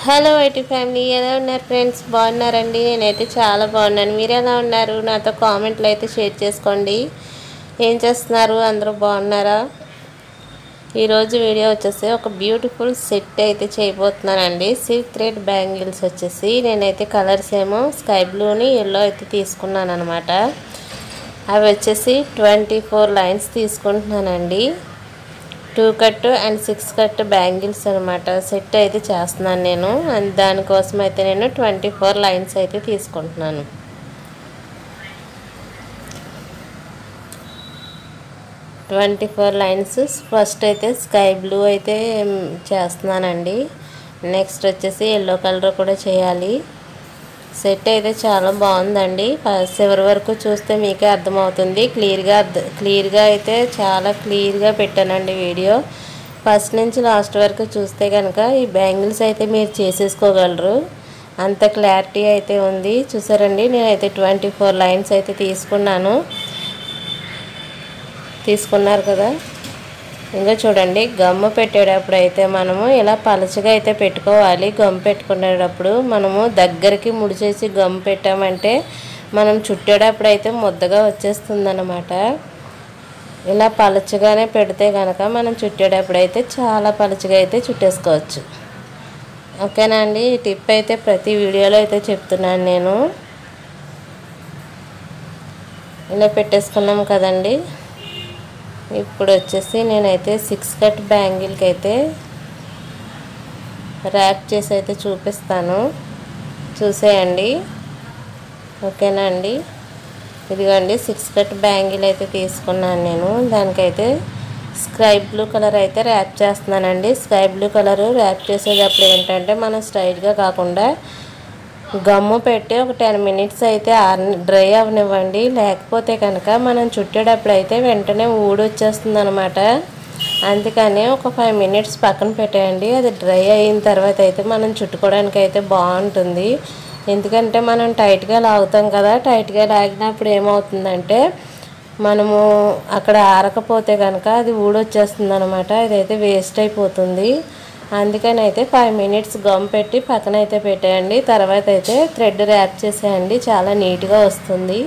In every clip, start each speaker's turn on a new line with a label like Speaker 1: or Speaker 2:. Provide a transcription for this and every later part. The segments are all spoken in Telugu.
Speaker 1: హలో ఐటీ ఫ్యామిలీ, ఎలా ఉన్నారు ఫ్రెండ్స్? బాగున్నారండి? నేనైతే చాలా బాగున్నాను. మీరు ఎలా ఉన్నారు? నాతో కామెంట్లు అయితే షేర్ చేసుకోండి. ఏం చేస్తున్నారు? అందరూ బాగున్నారా? ఈరోజు వీడియో వచ్చేసి ఒక బ్యూటిఫుల్ సెట్ అయితే చేయబోతున్నానండి. సిల్క్ థ్రెడ్ బ్యాంగిల్స్ వచ్చేసి నేనైతే కలర్స్ ఏమో స్కై బ్లూని ఎల్లో అయితే తీసుకున్నాను అనమాట. అవి వచ్చేసి 24 లైన్స్ తీసుకుంటున్నానండి. 2 కట్ అండ్ 6 కట్ బ్యాంగిల్స్ అనమాట సెట్ అయితే చేస్తున్నాను నేను. అండ్ దానికోసం అయితే నేను 24 లైన్స్ అయితే తీసుకుంటున్నాను. లైన్స్ ఫస్ట్ అయితే స్కై బ్లూ అయితే చేస్తున్నానండి. నెక్స్ట్ వచ్చేసి ఎల్లో కలర్ కూడా చేయాలి. సెట్ అయితే చాలా బాగుందండి. చివరి వరకు చూస్తే మీకే అర్థమవుతుంది. క్లియర్గా అయితే చాలా క్లియర్గా పెట్టానండి వీడియో. ఫస్ట్ నుంచి లాస్ట్ వరకు చూస్తే కనుక ఈ బ్యాంగిల్స్ అయితే మీరు చేసేసుకోగలరు, అంత క్లారిటీ అయితే ఉంది. చూసారండి, నేనైతే 24 లైన్స్ అయితే తీసుకున్నారు కదా. ఇంకా చూడండి, గమ్ము పెట్టేటప్పుడు అయితే మనము ఇలా పలచగా అయితే పెట్టుకోవాలి. గమ్ము పెట్టుకునేటప్పుడు మనము దగ్గరికి ముడిచేసి గమ్ము పెట్టామంటే మనం చుట్టేటప్పుడు అయితే ముద్దగా వచ్చేస్తుందన్నమాట. ఇలా పలచగానే పెడితే కనుక మనం చుట్టేటప్పుడు అయితే చాలా పలచగా అయితే చుట్టేసుకోవచ్చు. ఓకేనా అండి? ఈ టిప్ అయితే ప్రతి వీడియోలో అయితే చెప్తున్నాను నేను. ఇలా పెట్టేసుకున్నాం కదండి. ఇప్పుడు వచ్చేసి నేనైతే 6 కట్ బ్యాంగిల్కి అయితే ర్యాప్ చేసి అయితే చూపిస్తాను, చూసేయండి. ఓకేనా అండి? ఇదిగోండి 6 కట్ బ్యాంగిల్ అయితే తీసుకున్నాను నేను. దానికైతే స్కై బ్లూ కలర్ అయితే ర్యాప్ చేస్తున్నానండి. స్కై బ్లూ కలరు ర్యాప్ చేసేటప్పుడు ఏంటంటే మనం స్ట్రైట్గా కాకుండా గమ్ము పెట్టి ఒక 10 మినిట్స్ అయితే డ్రై అవనివ్వండి. లేకపోతే కనుక మనం చుట్టేటప్పుడు అయితే వెంటనే ఊడొచ్చేస్తుంది అనమాట. అందుకని ఒక 5 మినిట్స్ పక్కన పెట్టేయండి. అది డ్రై అయిన తర్వాత అయితే మనం చుట్టుకోవడానికి అయితే బాగుంటుంది. ఎందుకంటే మనం టైట్గా లాగుతాం కదా. టైట్గా లాగినప్పుడు ఏమవుతుందంటే మనము అక్కడ ఆరకపోతే కనుక అది ఊడొచ్చేస్తుంది అనమాట. ఇదైతే వేస్ట్ అయిపోతుంది. అందుకని అయితే 5 మినిట్స్ గమ్ పెట్టి పక్కన అయితే పెట్టేయండి. తర్వాత అయితే థ్రెడ్ ర్యాప్ చేసేయండి, చాలా నీట్గా వస్తుంది.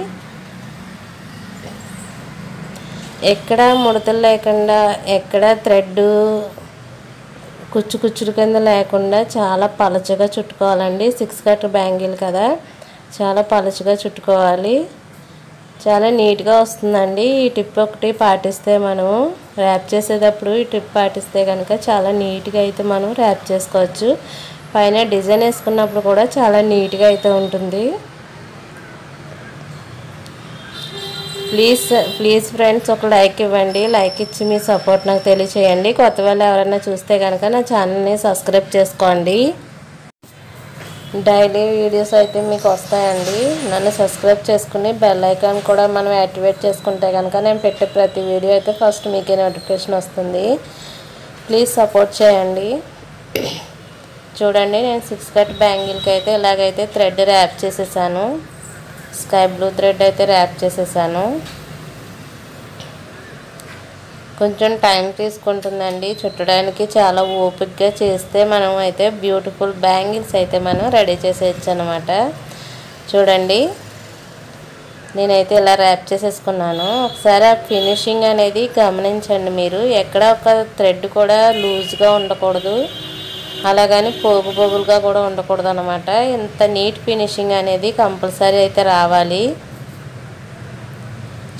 Speaker 1: ఎక్కడ ముడతలు లేకుండా, ఎక్కడ థ్రెడ్ కుచ్చుల కింద లేకుండా చాలా పలచగా చుట్టుకోవాలండి. 6 కట్ బ్యాంగిల్ కదా, చాలా పలచగా చుట్టుకోవాలి. చాలా నీట్గా వస్తుందండి. ఈ టిప్ ఒకటి పాటిస్తే మనము ర్యాప్ చేసేటప్పుడు ఈ టిప్ పాటిస్తే కనుక చాలా నీట్గా అయితే మనం ర్యాప్ చేసుకోవచ్చు. పైన డిజైన్ వేసుకున్నప్పుడు కూడా చాలా నీట్గా అయితే ఉంటుంది. ప్లీజ్ ఫ్రెండ్స్, ఒక లైక్ ఇవ్వండి. లైక్ ఇచ్చి మీ సపోర్ట్ నాకు తెలియచేయండి. కొత్త వాళ్ళు ఎవరైనా చూస్తే కనుక నా ఛానల్ని సబ్స్క్రైబ్ చేసుకోండి. డైలీ వీడియోస్ అయితే మీకు వస్తాయండి. నన్ను సబ్స్క్రైబ్ చేసుకుని బెల్ ఐకాన్ కూడా మనం యాక్టివేట్ చేసుకుంటే కనుక నేను పెట్టే ప్రతి వీడియో అయితే ఫస్ట్ మీకే నోటిఫికేషన్ వస్తుంది. ప్లీజ్ సపోర్ట్ చేయండి. చూడండి, నేను 6 కట్ బ్యాంగిల్కి అయితే ఇలాగైతే థ్రెడ్ ర్యాప్ చేసేసాను. స్కై బ్లూ థ్రెడ్ అయితే ర్యాప్ చేసేసాను. కొంచెం టైం తీసుకుంటుందండి చుట్టడానికి. చాలా ఓపికగా చేస్తే మనం అయితే బ్యూటిఫుల్ బ్యాంగిల్స్ అయితే మనం రెడీ చేసేయచ్చు అనమాట. చూడండి, నేనైతే ఇలా ర్యాప్ చేసేసుకున్నాను. ఒకసారి ఆ ఫినిషింగ్ అనేది గమనించండి మీరు. ఎక్కడ ఒక థ్రెడ్ కూడా లూజ్గా ఉండకూడదు, అలాగని పోగుగా కూడా ఉండకూడదు అనమాట. ఇంత నీట్ ఫినిషింగ్ అనేది కంపల్సరీ అయితే రావాలి.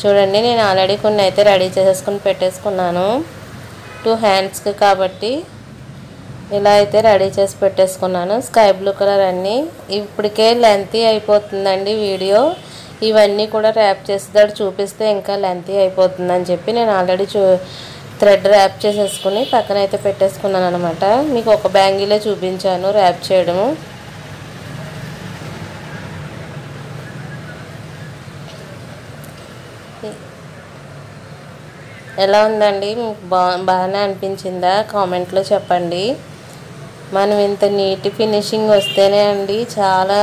Speaker 1: చూడండి, నేను ఆల్రెడీ కొన్ని అయితే రెడీ చేసేసుకుని పెట్టేసుకున్నాను 2 హ్యాండ్స్కి కాబట్టి ఇలా అయితే రెడీ చేసి పెట్టేసుకున్నాను. స్కై బ్లూ కలర్ అన్నీ ఇప్పటికే లెంతీ అయిపోతుందండి వీడియో. ఇవన్నీ కూడా ర్యాప్ చేసేదాడు చూపిస్తే ఇంకా లెంతీ అయిపోతుందని చెప్పి నేను ఆల్రెడీ థ్రెడ్ ర్యాప్ చేసేసుకుని పక్కన అయితే పెట్టేసుకున్నాను అనమాట. మీకు ఒక బ్యాంగిలే చూపించాను ర్యాప్ చేయడము. ఎలా ఉందండి? మీకు బాగానే అనిపించిందా? కామెంట్లో చెప్పండి. మనం ఇంత నీట్ ఫినిషింగ్ వస్తేనే అండి చాలా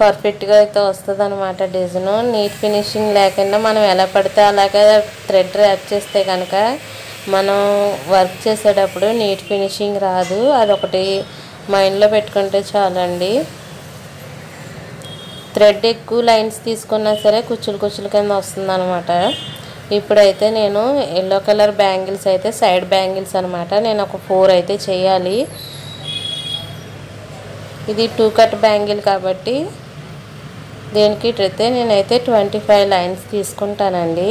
Speaker 1: పర్ఫెక్ట్గా అయితే వస్తుంది అనమాట డిజైన్. నీట్ ఫినిషింగ్ లేకుండా మనం ఎలా పడితే అలాగే థ్రెడ్ ర్యాప్ చేస్తే కనుక మనం వర్క్ చేసేటప్పుడు నీట్ ఫినిషింగ్ రాదు. అదొకటి మైండ్లో పెట్టుకుంటే చాలండి. థ్రెడ్ ఎక్కువ లైన్స్ తీసుకున్నా సరే కుచ్చులు కుచ్చులు కింద వస్తుందన్నమాట. ఇప్పుడైతే నేను ఎల్లో కలర్ బ్యాంగిల్స్ అయితే సైడ్ బ్యాంగిల్స్ అనమాట. నేను ఒక 4 అయితే చేయాలి. ఇది 2 కట్ బ్యాంగిల్ కాబట్టి దీనికి అయితే నేనైతే 25 లైన్స్ తీసుకుంటానండి.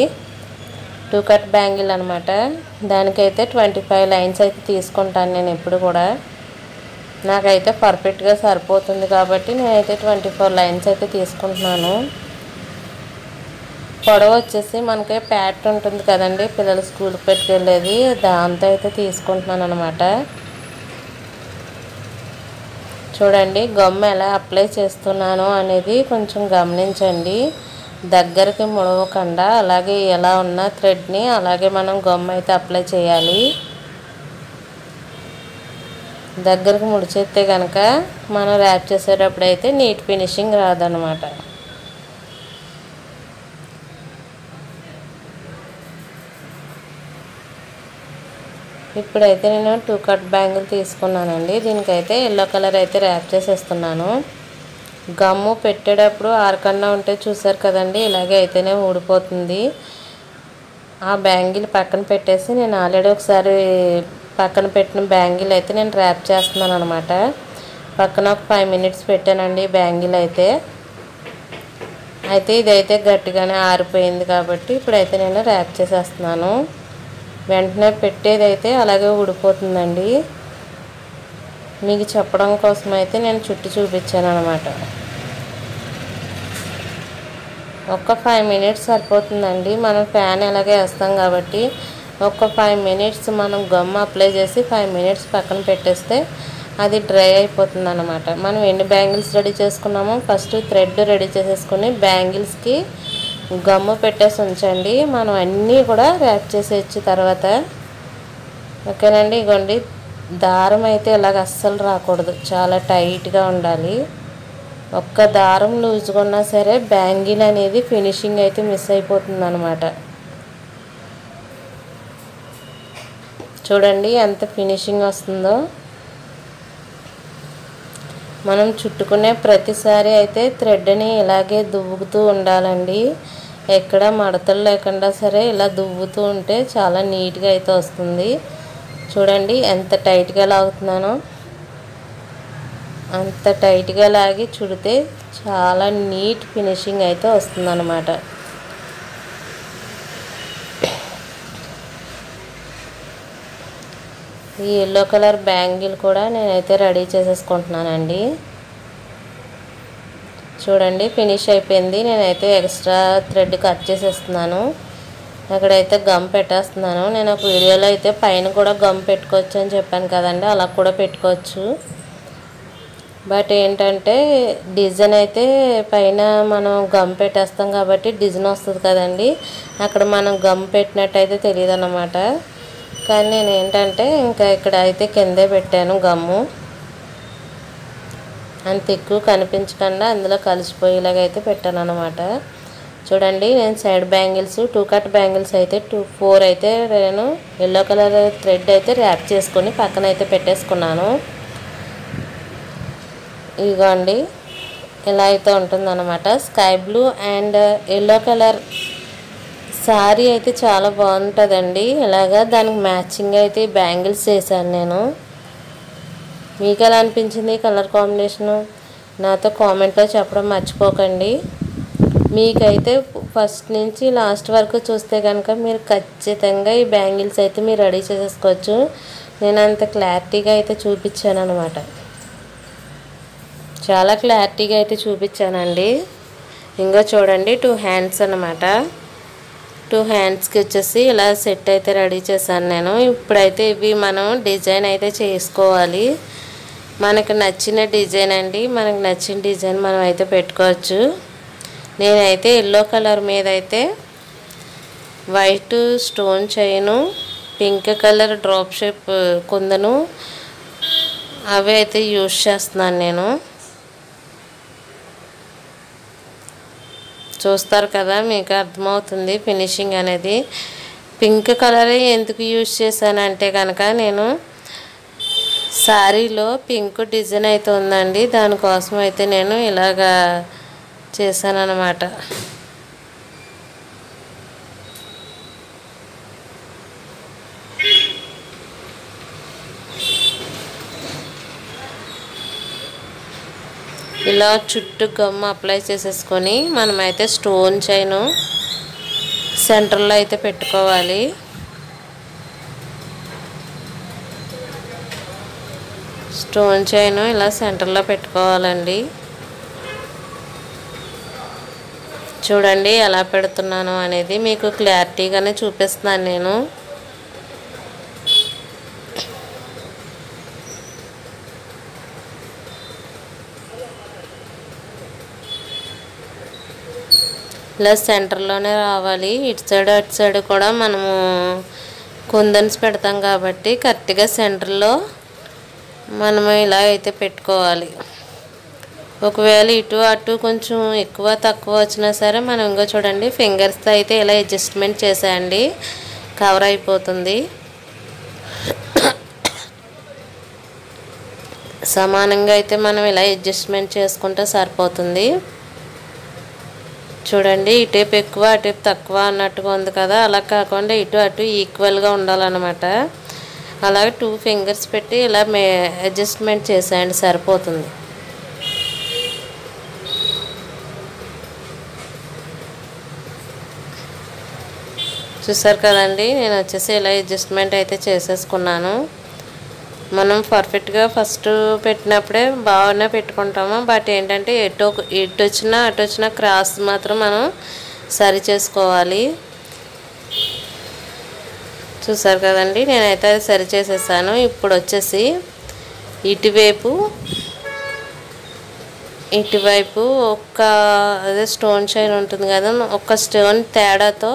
Speaker 1: 2 కట్ బ్యాంగిల్ అనమాట. దానికైతే 25 లైన్స్ అయితే తీసుకుంటాను నేను ఎప్పుడు కూడా. నాకైతే పర్ఫెక్ట్గా సరిపోతుంది కాబట్టి నేనైతే 24 లైన్స్ అయితే తీసుకుంటున్నాను. పొడవు వచ్చేసి మనకి ప్యాట్ ఉంటుంది కదండి, పిల్లలు స్కూల్కి పెట్టుకెళ్ళేది, దాంతో అయితే తీసుకుంటున్నాను అనమాట. చూడండి గమ్ ఎలా అప్లై చేస్తున్నాను అనేది కొంచెం గమనించండి. దగ్గరికి ముడవకుండా అలాగే ఎలా ఉన్న థ్రెడ్ని అలాగే మనం గమ్ అయితే అప్లై చేయాలి. దగ్గరకు ముడిచేస్తే కనుక మనం ర్యాప్ చేసేటప్పుడు అయితే నీట్ ఫినిషింగ్ రాదనమాట. ఇప్పుడైతే నేను 2 కట్ బ్యాంగిల్ తీసుకున్నానండి. దీనికైతే ఎల్లో కలర్ అయితే ర్యాప్ చేసేస్తున్నాను. గమ్ము పెట్టేటప్పుడు ఆరకుండా ఉంటే చూసారు కదండి, ఇలాగే అయితేనే ఊడిపోతుంది. ఆ బ్యాంగిల్ పక్కన పెట్టేసి నేను ఆల్రెడీ ఒకసారి పక్కన పెట్టిన బ్యాంగిల్ అయితే నేను ర్యాప్ చేస్తున్నాను అనమాట. పక్కన ఒక 5 మినిట్స్ పెట్టానండి బ్యాంగిల్ అయితే. ఇదైతే గట్టిగానే ఆరిపోయింది కాబట్టి ఇప్పుడైతే నేను ర్యాప్ చేసేస్తున్నాను. వెంటనే పెట్టేదైతే అలాగే ఊడిపోతుందండి. మీకు చెప్పడం కోసం అయితే నేను చుట్టి చూపించాను అనమాట. ఒక్క 5 మినిట్స్ సరిపోతుందండి. మనం ఫ్యాన్ ఎలాగే వేస్తాం కాబట్టి ఒక్క 5 మినిట్స్ మనం గమ్ అప్లై చేసి 5 మినిట్స్ పక్కన పెట్టేస్తే అది డ్రై అయిపోతుంది అనమాట. మనం ఎన్ని బ్యాంగిల్స్ రెడీ చేసుకున్నామో ఫస్ట్ థ్రెడ్ రెడీ చేసేసుకుని బ్యాంగిల్స్కి గమ్ము పెట్టేసి ఉంచండి. మనం అన్నీ కూడా ర్యాప్ చేసేయచ్చు తర్వాత. ఓకేనండి. ఇగోండి దారం అయితే ఇలాగ అస్సలు రాకూడదు, చాలా టైట్గా ఉండాలి. ఒక్క దారం లూజ్గా ఉన్నా సరే బ్యాంగిల్ అనేది ఫినిషింగ్ అయితే మిస్ అయిపోతుంది అనమాట. చూడండి ఎంత ఫినిషింగ్ వస్తుందో. మనం చుట్టుకునే ప్రతిసారి అయితే థ్రెడ్ని ఇలాగే దువ్వుతూ ఉండాలండి. ఎక్కడ మడతలు లేకుండా సరే ఇలా దువ్వుతూ ఉంటే చాలా నీట్గా అయితే వస్తుంది. చూడండి ఎంత టైట్గా లాగుతున్నానో. అంత టైట్గా లాగి చుడితే చాలా నీట్ ఫినిషింగ్ అయితే వస్తుందన్నమాట. ఈ ఎల్లో కలర్ బ్యాంగిల్ కూడా నేనైతే రెడీ చేసేసుకుంటున్నానండి. చూడండి ఫినిష్ అయిపోయింది. నేనైతే ఎక్స్ట్రా థ్రెడ్ కట్ చేసేస్తున్నాను. అక్కడైతే గమ్ పెట్టేస్తున్నాను. నేను ఒక వీడియోలో అయితే పైన కూడా గమ్ పెట్టుకోవచ్చు అని చెప్పాను కదండి, అలా కూడా పెట్టుకోవచ్చు. బట్ ఏంటంటే డిజైన్ అయితే పైన మనం గమ్ పెట్టేస్తాం కాబట్టి డిజైన్ వస్తుంది కదండి, అక్కడ మనం గమ్ పెట్టినట్టయితే తెలియదు అన్నమాట. కానీ నేను ఏంటంటే ఇంకా ఇక్కడ అయితే కిందే పెట్టాను గమ్ము, అంత ఎక్కువ కనిపించకుండా అందులో కలిసిపోయేలాగా అయితే పెట్టాను అనమాట. చూడండి నేను సైడ్ బ్యాంగిల్స్ 2 కట్ బ్యాంగిల్స్ అయితే 4 అయితే నేను ఎల్లో కలర్ థ్రెడ్ అయితే ర్యాప్ చేసుకొని పక్కన అయితే పెట్టేసుకున్నాను. ఇదిగోండి ఇలా అయితే ఉంటుందన్నమాట. Sky blue and yellow colour sari అయితే చాలా బాగుంటుందండి. ఇలాగా దానికి మ్యాచింగ్ అయితే బ్యాంగిల్స్ చేశాను నేను. మీకు ఎలా అనిపించింది కలర్ కాంబినేషను నాతో కామెంట్లో చెప్పడం మర్చిపోకండి. మీకైతే ఫస్ట్ నుంచి లాస్ట్ వరకు చూస్తే కనుక మీరు ఖచ్చితంగా ఈ బ్యాంగిల్స్ అయితే మీరు రెడీ చేసేసుకోవచ్చు. నేను అంత క్లారిటీగా అయితే చూపించాను అనమాట, చాలా క్లారిటీగా అయితే చూపించానండి. ఇంకా చూడండి 2 హ్యాండ్స్ అనమాట. 2 హ్యాండ్స్కి వచ్చేసి ఇలా సెట్ అయితే రెడీ చేశాను నేను. ఇప్పుడైతే ఇవి మనం డిజైన్ అయితే చేసుకోవాలి. మనకు నచ్చిన డిజైన్ అండి, మనకు నచ్చిన డిజైన్ మనం అయితే పెట్టుకోవచ్చు. నేనైతే ఎల్లో కలర్ మీద అయితే white stone chain, pink colour drop shape kundan అవి అయితే యూజ్ చేస్తున్నాను నేను. చూస్తారు కదా, మీకు అర్థమవుతుంది ఫినిషింగ్ అనేది. పింక్ కలరే ఎందుకు యూజ్ చేశానంటే కనుక నేను శారీలో పింక్ డిజైన్ అయితే ఉందండి, దానికోసం అయితే నేను ఇలాగా చేశాను అన్నమాట. ఇలా చుట్టూ గమ్ అప్లై చేసేసుకొని మనమైతే స్టోన్ చైన్ సెంటర్లో అయితే పెట్టుకోవాలి. స్టోన్ చైన్ ఇలా సెంటర్లో పెట్టుకోవాలండి. చూడండి ఎలా పెడుతున్నాను అనేది మీకు క్లారిటీగానే చూపిస్తున్నాను నేను. ఇలా సెంటర్లోనే రావాలి. ఇటు సైడ్ అటు సైడ్ కూడా మనము కుందన్స్ పెడతాం కాబట్టి కరెక్ట్గా సెంటర్లో మనము ఇలా అయితే పెట్టుకోవాలి. ఒకవేళ ఇటు అటు కొంచెం ఎక్కువ తక్కువ వచ్చినా సరే మనం ఇంకా చూడండి ఫింగర్స్తో అయితే ఇలా అడ్జస్ట్మెంట్ చేసేయండి, కవర్ అయిపోతుంది. సమానంగా అయితే మనం ఇలా అడ్జస్ట్మెంట్ చేసుకుంటే సరిపోతుంది. చూడండి ఇటేపు ఎక్కువ అటేపు తక్కువ అన్నట్టుగా ఉంది కదా, అలా కాకుండా ఇటు అటు ఈక్వల్గా ఉండాలన్నమాట. అలాగే 2 ఫింగర్స్ పెట్టి ఇలా అడ్జస్ట్మెంట్ చేసేయండి, సరిపోతుంది. చూసారు కదండి, నేను వచ్చేసి ఇలా అడ్జస్ట్మెంట్ అయితే చేసేసుకున్నాను. మనం పర్ఫెక్ట్గా ఫస్ట్ పెట్టినప్పుడే బాగానే పెట్టుకుంటాము. బట్ ఏంటంటే ఎటు వచ్చినా అటు వచ్చినా క్రాస్ మాత్రం మనం సరి చేసుకోవాలి. చూసారు కదండి, నేనైతే అది సరి చేసేసాను. ఇప్పుడు వచ్చేసి ఇటువైపు అదే స్టోన్ చైన్ ఉంటుంది కదా, ఒక స్టోన్ తేడాతో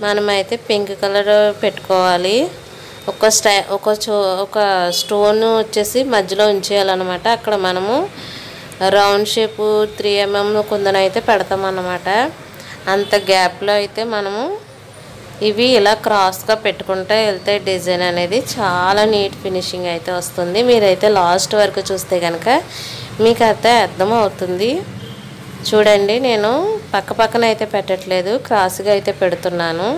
Speaker 1: మనమైతే పింక్ కలర్ పెట్టుకోవాలి. ఒక స్టోన్ వచ్చేసి మధ్యలో ఉంచేయాలన్నమాట. అక్కడ మనము రౌండ్ షేపు 3 mm కుందన అయితే పెడతామన్నమాట. అంత గ్యాప్లో అయితే మనము ఇవి ఇలా క్రాస్గా పెట్టుకుంటే వెళ్తే డిజైన్ అనేది చాలా నీట్ ఫినిషింగ్ అయితే వస్తుంది. మీరైతే లాస్ట్ వరకు చూస్తే కనుక మీకు అయితే అర్థమవుతుంది. చూడండి నేను పక్కన అయితే పెట్టట్లేదు, క్రాస్గా అయితే పెడుతున్నాను.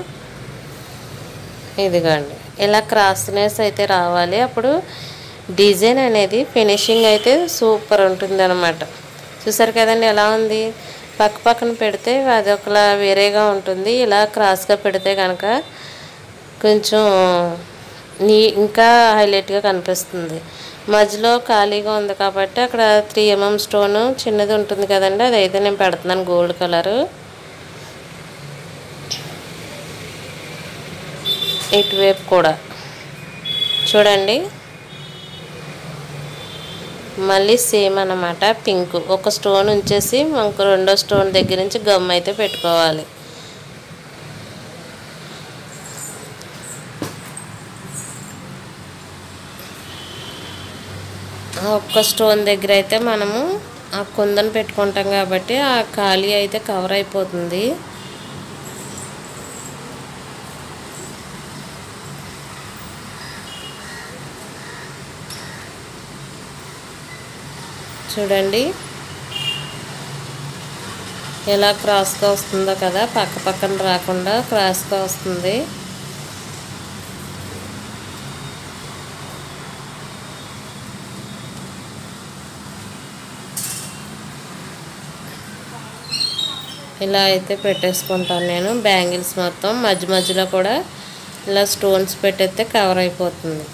Speaker 1: ఇదిగోండి ఇలా క్రాస్నెస్ అయితే రావాలి. అప్పుడు డిజైన్ అనేది ఫినిషింగ్ అయితే సూపర్ ఉంటుంది అన్నమాట. చూసారు కదండి ఎలా ఉంది. పక్కన పెడితే అది ఒకలా వేరేగా ఉంటుంది, ఇలా క్రాస్గా పెడితే కనుక కొంచెం ఇంకా హైలైట్గా కనిపిస్తుంది. మధ్యలో ఖాళీగా ఉంది కాబట్టి అక్కడ 3 mm స్టోన్ చిన్నది ఉంటుంది కదండి, అదైతే నేను పెడుతున్నాను గోల్డ్ కలరు. ఇటువైపు కూడా చూడండి మళ్ళీ సేమ్ అన్నమాట. పింక్ ఒక స్టోన్ ఉంచేసి మనకు రెండో స్టోన్ దగ్గర నుంచి గమ్ అయితే పెట్టుకోవాలి. ఒక్క స్టోన్ దగ్గర అయితే మనము ఆ కుందన పెట్టుకుంటాం కాబట్టి ఆ ఖాళీ అయితే కవర్ అయిపోతుంది. చూడండి ఎలా క్రాస్గా వస్తుందో కదా, పక్కన రాకుండా క్రాస్గా వస్తుంది. ఇలా అయితే పెట్టేసుకుంటాను నేను. బ్యాంగిల్స్ మొత్తం మధ్యలో కూడా ఇలా స్టోన్స్ పెట్టేస్తే కవర్ అయిపోతుంది.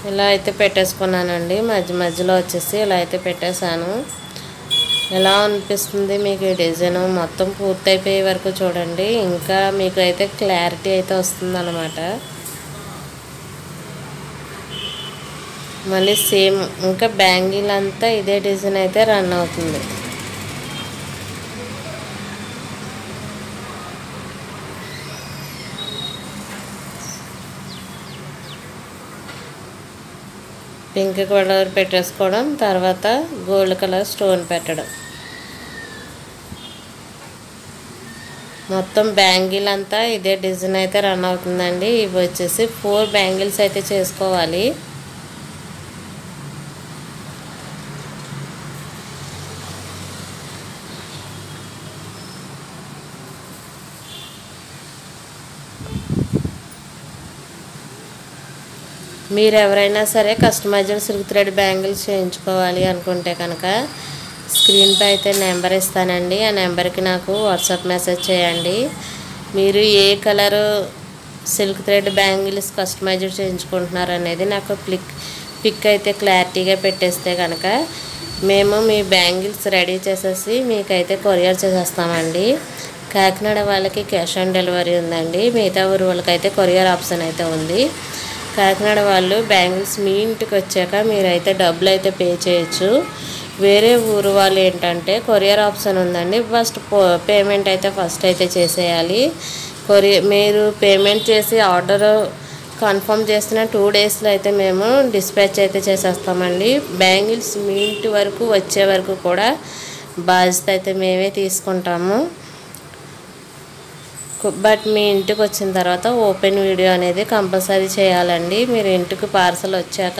Speaker 1: ఇలా అయితే పెట్టేసుకున్నానండి. మధ్యలో వచ్చేసి ఇలా అయితే పెట్టేశాను. ఎలా అనిపిస్తుంది మీకు ఈ డిజైన్ మొత్తం పూర్తయిపోయే వరకు చూడండి, ఇంకా మీకు అయితే క్లారిటీ అయితే వస్తుంది అన్నమాట. మళ్ళీ సేమ్ ఇంకా బ్యాంగిల్ అంతా ఇదే డిజైన్ అయితే రన్ అవుతుంది. పింక్ కలర్ పెట్టేసుకోవడం, తర్వాత గోల్డ్ కలర్ స్టోన్ పెట్టడం. మొత్తం బ్యాంగిల్ అంతా ఇదే డిజైన్ అయితే రన్ అవుతుందండి. ఇవి వచ్చేసి 4 బ్యాంగిల్స్ అయితే చేసుకోవాలి. మీరు ఎవరైనా సరే కస్టమైజ్డ్ సిల్క్ థ్రెడ్ బ్యాంగిల్స్ చేయించుకోవాలి అనుకుంటే కనుక స్క్రీన్పై అయితే నెంబర్ ఇస్తానండి. ఆ నెంబర్కి నాకు వాట్సాప్ మెసేజ్ చేయండి. మీరు ఏ colour silk thread bangles customised చేయించుకుంటున్నారు అనేది నాకు పిక్ అయితే క్లారిటీగా పెట్టేస్తే కనుక మేము మీ బ్యాంగిల్స్ రెడీ చేసేసి మీకైతే కొరియర్ చేసేస్తామండి. కాకినాడ వాళ్ళకి క్యాష్ ఆన్ డెలివరీ ఉందండి. మిగతా ఊరు వాళ్ళకైతే కొరియర్ ఆప్షన్ అయితే ఉంది. కాకినాడ వాళ్ళు బ్యాంగిల్స్ మీ ఇంటికి వచ్చాక మీరైతే డబ్బులు అయితే పే చేయొచ్చు. వేరే ఊరు వాళ్ళు ఏంటంటే కొరియర్ ఆప్షన్ ఉందండి. పేమెంట్ అయితే ఫస్ట్ అయితే చేసేయాలి. మీరు పేమెంట్ చేసి ఆర్డర్ కన్ఫర్మ్ చేసిన 2 డేస్లో అయితే మేము డిస్పాచ్ అయితే చేసేస్తామండి. బ్యాంగిల్స్ మీ ఇంటి వరకు వచ్చే వరకు కూడా బాధ్యత అయితే మేమే తీసుకుంటాము. బట్ మీ ఇంటికి వచ్చిన తర్వాత ఓపెన్ వీడియో అనేది కంపల్సరీ చేయాలండి. మీరు ఇంటికి పార్సల్ వచ్చాక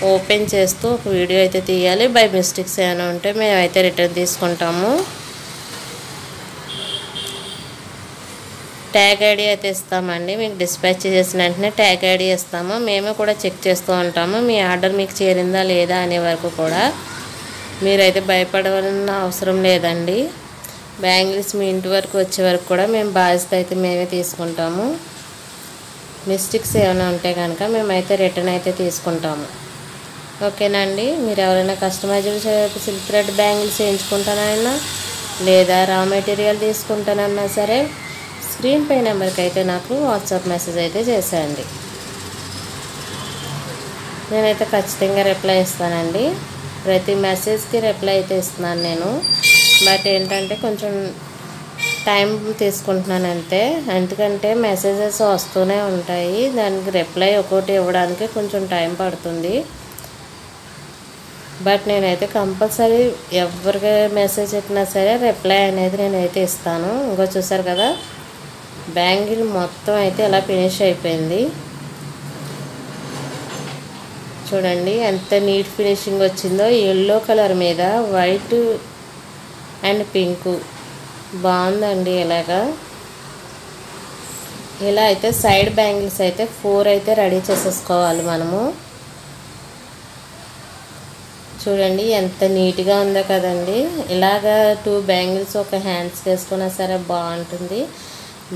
Speaker 1: ఓపెన్ చేస్తూ ఒక వీడియో అయితే తీయాలి. బై మిస్టేక్స్ ఏమైనా ఉంటే మేమైతే రిటర్న్ తీసుకుంటాము. ట్యాగ్ ఐడి అయితే ఇస్తామండి. మీకు డిస్పాచ్ చేసిన వెంటనే ట్యాగ్ ఐడి ఇస్తాము. మేము కూడా చెక్ చేస్తూ ఉంటాము మీ ఆర్డర్ మీకు చేరిందా లేదా అనే వరకు కూడా. మీరైతే భయపడవలసిన అవసరం లేదండి. బ్యాంగిల్స్ మీ ఇంటి వరకు వచ్చే వరకు కూడా మేము బాధ్యత అయితే మేమే తీసుకుంటాము. మిస్టేక్స్ ఏమైనా ఉంటే కనుక మేమైతే రిటర్న్ అయితే తీసుకుంటాము. ఓకేనండి. మీరు ఎవరైనా కస్టమైజ్డ్ సిల్క్ థ్రెడ్ బ్యాంగిల్స్ చేయించుకుంటానన్నా లేదా రా మెటీరియల్ తీసుకుంటానన్నా సరే స్క్రీన్పై నెంబర్కి అయితే నాకు వాట్సాప్ మెసేజ్ అయితే చేసేయండి. నేనైతే ఖచ్చితంగా రిప్లై ఇస్తానండి. ప్రతి మెసేజ్కి రిప్లై అయితే ఇస్తున్నాను నేను. బట్ ఏంటంటే కొంచెం టైం తీసుకుంటున్నాను అంతే. ఎందుకంటే మెసేజెస్ వస్తూనే ఉంటాయి. దానికి రిప్లై ఒక్కోటి ఇవ్వడానికి కొంచెం టైం పడుతుంది. బట్ నేనైతే కంపల్సరీ ఎవరికి మెసేజ్ పెట్టినా సరే రిప్లై అనేది నేనైతే ఇస్తాను. ఇంకో చూసారు కదా బ్యాంగిల్ మొత్తం అయితే ఇలా ఫినిష్ అయిపోయింది. చూడండి ఎంత నీట్ ఫినిషింగ్ వచ్చిందో. ఎల్లో కలర్ మీద వైట్ అండ్ పింకు బాగుందండి. ఇలా అయితే సైడ్ బ్యాంగిల్స్ అయితే 4 అయితే రెడీ చేసేసుకోవాలి మనము. చూడండి ఎంత నీట్గా ఉందో కదండి. ఇలాగా 2 బ్యాంగిల్స్ ఒక హ్యాండ్స్కి వేసుకున్నా సరే బాగుంటుంది.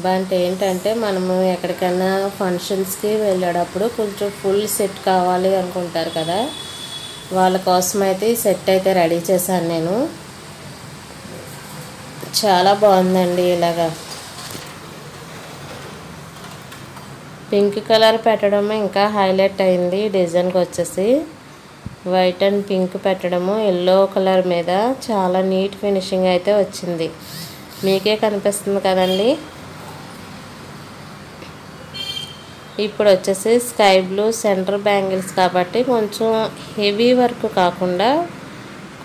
Speaker 1: బట్ ఏంటంటే మనము ఎక్కడికైనా ఫంక్షన్స్కి వెళ్ళేటప్పుడు కొంచెం ఫుల్ సెట్ కావాలి అనుకుంటారు కదా, వాళ్ళ కోసం అయితే ఈ సెట్ అయితే రెడీ చేశాను నేను. చాలా బాగుందండి. ఇలాగా పింక్ కలర్ పెట్టడము ఇంకా హైలైట్ అయింది. డిజైన్కి వచ్చేసి వైట్ అండ్ పింక్ పెట్టడము ఎల్లో కలర్ మీద చాలా నీట్ ఫినిషింగ్ అయితే వచ్చింది. మీకే కనిపిస్తుంది కదండి. ఇప్పుడు వచ్చేసి స్కై బ్లూ సెంటర్ బ్యాంగిల్స్ కాబట్టి కొంచెం హెవీ వర్క్ కాకుండా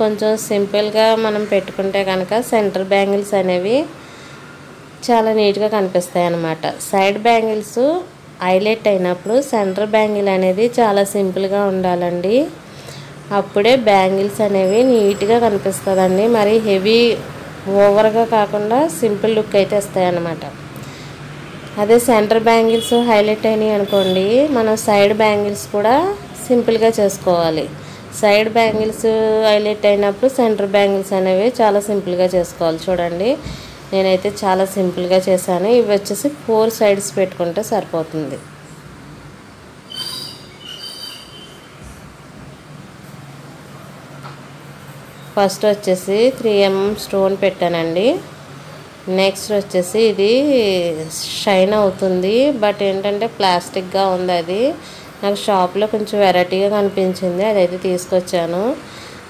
Speaker 1: కొంచెం సింపుల్గా మనం పెట్టుకుంటే కనుక సెంటర్ బ్యాంగిల్స్ అనేవి చాలా నీట్గా కనిపిస్తాయి అన్నమాట. సైడ్ బ్యాంగిల్స్ హైలైట్ అయినప్పుడు సెంటర్ బ్యాంగిల్ అనేది చాలా సింపుల్గా ఉండాలండి. అప్పుడే బ్యాంగిల్స్ అనేవి నీట్గా కనిపిస్తుందండి. మరి హెవీ ఓవర్గా కాకుండా సింపుల్ లుక్ అయితే వస్తాయి అన్నమాట. అదే సెంటర్ బ్యాంగిల్స్ హైలైట్ అయినాయి అనుకోండి, మనం సైడ్ బ్యాంగిల్స్ కూడా సింపుల్గా చేసుకోవాలి. సైడ్ బ్యాంగిల్స్ హైలైట్ అయినప్పుడు సెంటర్ బ్యాంగిల్స్ అనేవి చాలా సింపుల్గా చేసుకోవాలి. చూడండి నేనైతే చాలా సింపుల్గా చేశాను. ఇవి వచ్చేసి 4 సైడ్స్ పెట్టుకుంటే సరిపోతుంది. ఫస్ట్ వచ్చేసి 3mm స్టోన్ పెట్టానండి. నెక్స్ట్ వచ్చేసి ఇది షైన్ అవుతుంది. బట్ ఏంటంటే ప్లాస్టిక్గా ఉంది. అది నాకు షాప్లో కొంచెం వెరైటీగా కనిపించింది, అదైతే తీసుకొచ్చాను.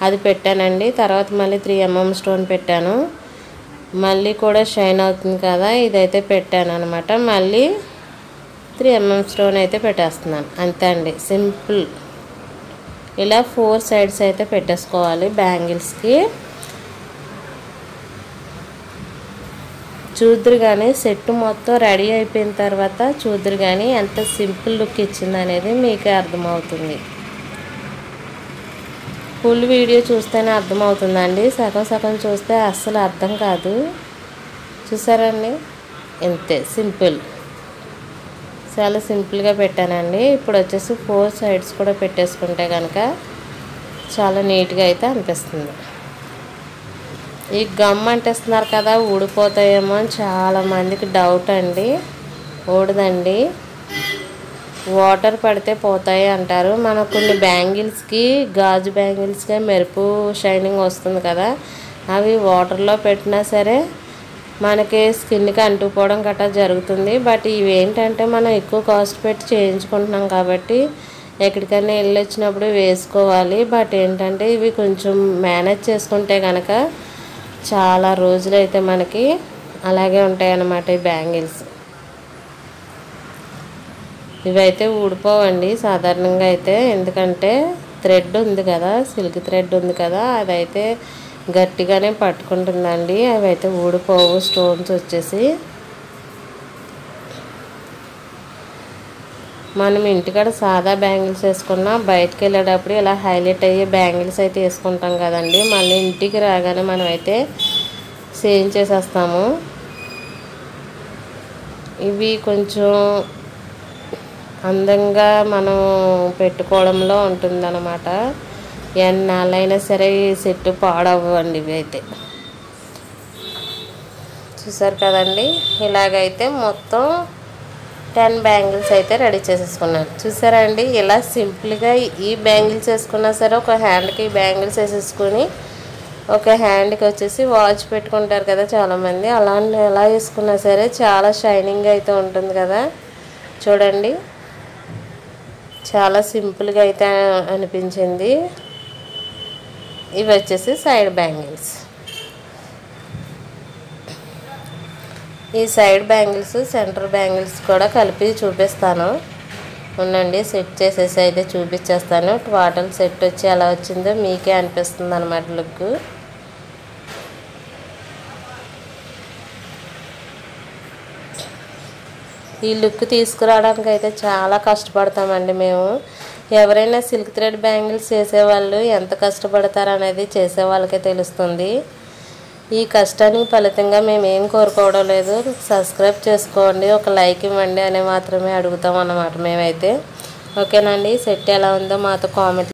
Speaker 1: అది పెట్టానండి. తర్వాత మళ్ళీ 3mm స్టోన్ పెట్టాను. మళ్ళీ కూడా షైన్ అవుతుంది కదా, ఇదైతే పెట్టాను అనమాట. మళ్ళీ 3mm స్టోన్ అయితే పెట్టేస్తున్నాను. అంతే అండి, సింపుల్. ఇలా 4 సైడ్స్ అయితే పెట్టేసుకోవాలి బ్యాంగిల్స్కి. చూద్దరు కానీ సెట్ మొత్తం రెడీ అయిపోయిన తర్వాత చూద్దరు కానీ ఎంత సింపుల్ లుక్ ఇచ్చింది అనేది మీకే అర్థమవుతుంది. ఫుల్ వీడియో చూస్తేనే అర్థమవుతుందండి, సగం సగం చూస్తే అస్సలు అర్థం కాదు. చూసారండి, ఇంతే సింపుల్, చాలా సింపుల్గా పెట్టానండి. ఇప్పుడు వచ్చేసి 4 సైడ్స్ కూడా పెట్టేసుకుంటే కనుక చాలా నీట్గా అయితే అనిపిస్తుంది. ఈ గమ్ అంటేస్తున్నారు కదా, ఊడిపోతాయేమో అని చాలామందికి డౌట్ అండి. ఊడదండి, వాటర్ పడితే పోతాయి అంటారు. మన కొన్ని బ్యాంగిల్స్కి, గాజు బ్యాంగిల్స్కి మెరుపు షైనింగ్ వస్తుంది కదా, అవి వాటర్లో పెట్టినా సరే మనకి స్కిన్కి అంటుకుపోవడం గట్రా జరుగుతుంది. బట్ ఇవి ఏంటంటే మనం ఎక్కువ కాస్ట్ పెట్టి చేయించుకుంటున్నాం కాబట్టి ఎక్కడికైనా వెళ్ళి వచ్చినప్పుడు వేసుకోవాలి. బట్ ఏంటంటే ఇవి కొంచెం మేనేజ్ చేసుకుంటే కనుక చాలా రోజులైతే మనకి అలాగే ఉంటాయి అన్నమాట ఈ బ్యాంగిల్స్. ఇవైతే ఊడిపోవండి సాధారణంగా అయితే, ఎందుకంటే థ్రెడ్ ఉంది కదా, సిల్క్ థ్రెడ్ ఉంది కదా, అదైతే గట్టిగానే పట్టుకుంటుందండి. అవి అయితే ఊడిపోవు స్టోన్స్ వచ్చేసి. మనం ఇంటికాడ సాదా బ్యాంగిల్స్ వేసుకున్నా బయటకు వెళ్ళేటప్పుడు ఇలా హైలైట్ అయ్యే బ్యాంగిల్స్ అయితే వేసుకుంటాం కదండి, మళ్ళీ ఇంటికి రాగానే మనం అయితే చేంజ్ చేసేస్తాము. ఇవి కొంచెం అందంగా మనం పెట్టుకోవడంలో ఉంటుందన్నమాట. ఎన్నాళ్ళైనా సరే ఈ సెట్ పాడవ్వండి ఇవి అయితే. చూసారు కదండి, ఇలాగైతే మొత్తం 10 బ్యాంగిల్స్ అయితే రెడీ చేసేసుకున్నాను. చూసారా అండి, ఇలా సింపుల్గా ఈ బ్యాంగిల్స్ వేసుకున్నా సరే ఒక హ్యాండ్కి బ్యాంగిల్స్ వేసేసుకొని ఒక హ్యాండ్కి వచ్చేసి వాచ్ పెట్టుకుంటారు కదా చాలామంది, అలాంటి ఎలా వేసుకున్నా సరే చాలా షైనింగ్ అయితే ఉంటుంది కదా. చూడండి, చాలా సింపుల్గా అయితే అనిపించింది. ఇవి వచ్చేసి సైడ్ బ్యాంగిల్స్. ఈ సైడ్ బ్యాంగిల్స్, సెంటర్ బ్యాంగిల్స్ కూడా కలిపి చూపిస్తాను. ఉండండి, సెట్ చేసేసి అయితే చూపించేస్తాను. టోటల్ సెట్ వచ్చి ఎలా వచ్చిందో మీకే అనిపిస్తుంది అన్నమాట లుక్. ఈ లుక్ తీసుకురావడానికి అయితే చాలా కష్టపడతామండి మేము. ఎవరైనా సిల్క్ థ్రెడ్ బ్యాంగిల్స్ చేసేవాళ్ళు ఎంత కష్టపడతారు అనేది చేసే వాళ్ళకే తెలుస్తుంది. ఈ కష్టానికి ఫలితంగా మేము ఏం కోరుకోవడం లేదు, సబ్స్క్రైబ్ చేసుకోండి, ఒక లైక్ ఇవ్వండి అని మాత్రమే అడుగుతాం అన్నమాట మేమైతే. ఓకేనండి, సెట్ ఎలా ఉందో మాతో కామెంట్